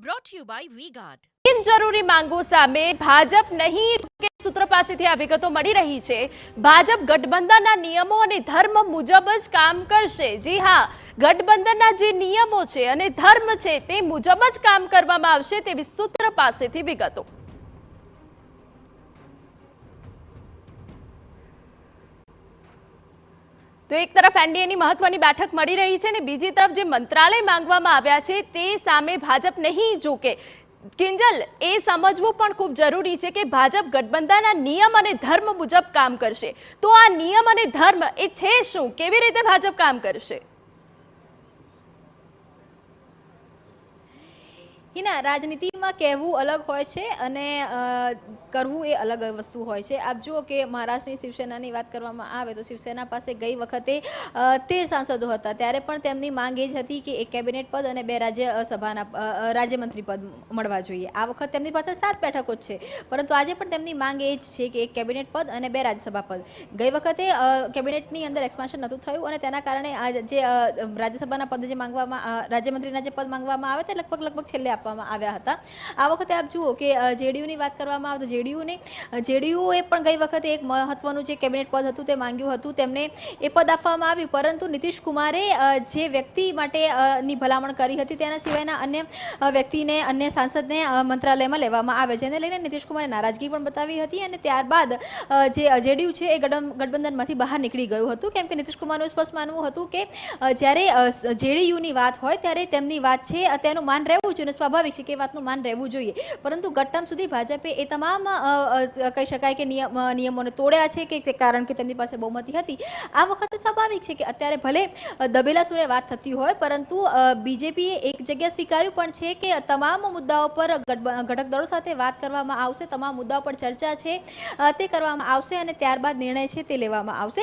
brought to you by V-Guard. तीन જરૂરી માંગો સામે ભાજપ નહીં કે સૂત્ર પાસેથી આ વિગતો મળી રહી છે। ભાજપ ગઠબંધનના નિયમો અને ધર્મ મુજબ જ કામ કરશે। જી હા, ગઠબંધનના જે નિયમો છે અને ધર્મ છે તે મુજબ જ કામ કરવામાં આવશે તેવી સૂત્ર પાસેથી વિગતો। तो एक तरफ एनडीएની મહત્વની બેઠક મળી રહી છે અને બીજી તરફ જે મંત્રાલય માંગવામાં આવ્યા છે તે સામે ભાજપ નહીં ઝૂકે। કિંજલ, એ સમજવું પણ ખૂબ જરૂરી છે કે ભાજપ ગઠબંધનના નિયમ અને ધર્મ મુજબ કામ કરશે, તો આ નિયમ અને ધર્મ એ છે શું, કેવી રીતે ભાજપ કામ કરશે? હિના, રાજનીતિમાં કહેવું અલગ હોય છે અને કરવું એ અલગ વસ્તુ હોય છે। આપ જુઓ કે મહારાષ્ટ્રની શિવસેનાની વાત કરવામાં આવે તો શિવસેના પાસે ગઈ વખતે 13 સાંસદો હતા, ત્યારે પણ તેમની માંગ એ જ હતી કે એક કેબિનેટ પદ અને 2 રાજ્યમંત્રી પદ મળવા જોઈએ। આ વખત તેમની પાસે 7 બેઠકો જ છે, પરંતુ આજે પણ તેમની માંગ એ જ છે કે એક કેબિનેટ પદ અને 2 રાજ્યસભા પદ। ગઈ વખતે કેબિનેટની અંદર એક્સપાન્શન નહોતું થયું અને તેના કારણે આ જે રાજ્યસભાના પદ જે માંગવામાં રાજ્યમંત્રીના જે પદ માંગવામાં આવે તે લગભગ છેલ્લે આપવામાં આવ્યા હતા। આ વખતે આપ જુઓ કે જેડીયુની વાત કરવામાં આવે તો જેડીયુએ પણ ગઈ વખતે એક મહત્વનું જે કેબિનેટ પદ હતું તે માંગ્યું હતું, તેમને એ પદ આપવામાં આવ્યું, પરંતુ નીતિશ કુમારે જે વ્યક્તિ માટે ની ભલામણ કરી હતી તેના સિવાયના અન્ય વ્યક્તિને, અન્ય સાંસદને મંત્રાલયમાં લેવામાં આવે, જેને લઈને નીતિશ કુમારે નારાજગી પણ બતાવી હતી અને ત્યારબાદ જે જેડીયુ છે એ ગઠબંધનમાંથી બહાર નીકળી ગયું હતું, કેમ કે નીતિશ કુમારનું સ્પષ્ટ માનવું હતું કે જ્યારે જેડીયુની વાત હોય ત્યારે તેમની વાત છે તેનું માન રહેવું જોઈએ, સ્વાભાવિક છે કે વાતનું માન રહેવું જોઈએ, પરંતુ ગટ્ટામ સુધી ભાજપે એ તમામ કહી શકાય કે નિયમોને તોડ્યા છે કે કારણ કે તેમની પાસે બહુમતી હતી। આ વખતે સ્વાભાવિક છે કે અત્યારે ભલે દબેલા સુરે વાત થતી હોય, પરંતુ બીજેપીએ એક જગ્યા સ્વીકાર્યું પણ છે કે તમામ મુદ્દાઓ પર ઘટક દળો સાથે વાત કરવામાં આવશે, તમામ મુદ્દાઓ પર ચર્ચા છે તે કરવામાં આવશે અને ત્યારબાદ નિર્ણય છે તે લેવામાં આવશે।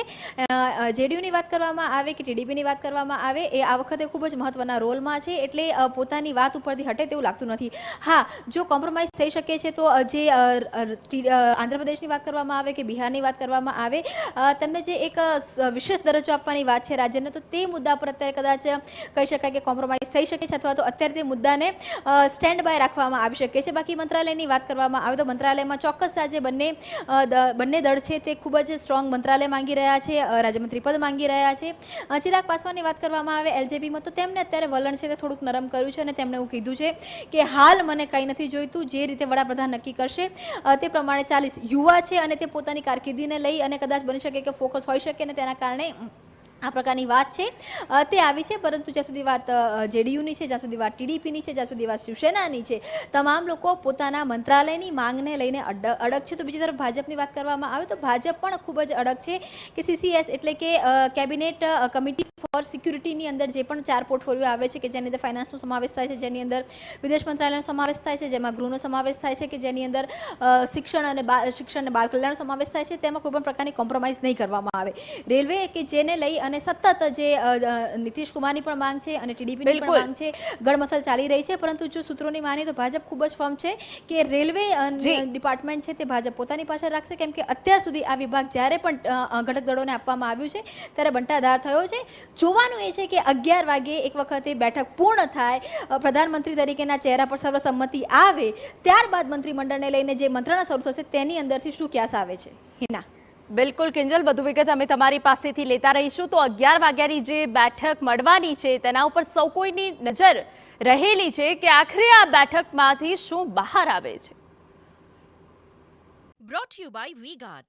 જેડીયુની વાત કરવામાં આવે કે ટીડીપીની વાત કરવામાં આવે, એ આ વખતે ખૂબ જ મહત્વના રોલમાં છે, એટલે પોતાની વાત ઉપરથી હટે તેવું લાગતું નથી। હા, જો કોમ્પ્રોમાઇઝ થઈ શકે છે તો જે આંધ્રપ્રદેશની વાત કરવામાં આવે કે બિહારની વાત કરવામાં આવે, તેમને જે એક વિશેષ દરજ્જો આપવાની વાત છે રાજ્યને, તો તે મુદ્દા પર અત્યારે કદાચ કહી શકાય કે કોમ્પ્રોમાઇઝ થઈ શકે છે અથવા તો અત્યારે તે મુદ્દાને સ્ટેન્ડ બાય રાખવામાં આવી શકે છે। બાકી મંત્રાલયની વાત કરવામાં આવે તો મંત્રાલયમાં ચોક્કસ આજે બંને દળ છે તે ખૂબ જ સ્ટ્રોંગ મંત્રાલય માંગી રહ્યા છે, રાજ્યમંત્રી પદ માંગી રહ્યા છે। ચિરાગ પાસવાનની વાત કરવામાં આવે એલજેપીમાં, તો તેમને અત્યારે વલણ છે તે થોડુંક નરમ કર્યું છે અને તેમણે એવું કીધું છે કે હાલ મને કંઈ નથી જોઈતું, જે રીતે વડાપ્રધાન નક્કી કરશે તે પ્રમાણે ચાલીશ। યુવા છે અને તે પોતાની કારકિર્દીને લઈ અને કદાચ બની શકે કે ફોકસ હોઈ શકે અને તેના કારણે આ પ્રકારની વાત છે તે આવી છે, પરંતુ જ્યાં સુધી વાત જેડીયુની છે, જ્યાં સુધી વાત ટીડીપીની છે, જ્યાં સુધી વાત શિવસેનાની છે, તમામ લોકો પોતાના મંત્રાલયની માંગને લઈને અડગ છે। તો બીજી તરફ ભાજપની વાત કરવામાં આવે તો ભાજપ પણ ખૂબ જ અડગ છે કે CCS એટલે કે કેબિનેટ કમિટી ફોર સિક્યુરિટીની અંદર જે પણ 4 પોર્ટફોલિયો આવે છે કે જેની અંદર ફાઇનાન્સનો સમાવેશ થાય છે, જેની અંદર વિદેશ મંત્રાલયનો સમાવેશ થાય છે, જેમાં ગૃહનો સમાવેશ થાય છે, કે જેની અંદર શિક્ષણ અને બાળ કલ્યાણનો સમાવેશ થાય છે, તેમાં કોઈ પણ પ્રકારની કોમ્પ્રોમાઇઝ નહીં કરવામાં આવે। રેલવે કે જેને લઈ અને સતત જે નીતિશ કુમારની પણ માંગ છે અને ટીડીપીની પણ માંગ છે, ગડમથલ ચાલી રહી છે, પરંતુ જો સૂત્રોની માની તો ભાજપ ખૂબ જ ફર્મ છે કે રેલવે ડિપાર્ટમેન્ટ છે તે ભાજપ પોતાની પાસે રાખશે, કેમ કે અત્યાર સુધી આ વિભાગ જ્યારે પણ ઘટક દળોને આપવામાં આવ્યું છે ત્યારે બંટાધાર થયો છે। જોવાનું એ છે કે 11 વાગે એક વખતે બેઠક પૂર્ણ થાય, પ્રધાનમંત્રી તરીકેના ચહેરા પર સર્વસંમતિ આવે, ત્યારબાદ મંત્રીમંડળને લઈને જે મંત્રણા શરૂ થશે તેની અંદરથી શું ક્યાસ આવે છે। હિના, બિલકુલ કિંજલ, વધુ વિગત અમે તમારી પાસેથી લેતા રહીશું। તો 11 વાગ્યાની જે બેઠક મળવાની છે તેના ઉપર સૌ કોઈની નજર રહેલી છે કે આખરે આ બેઠકમાંથી શું બહાર આવે છે। Brought to you by V-Guard.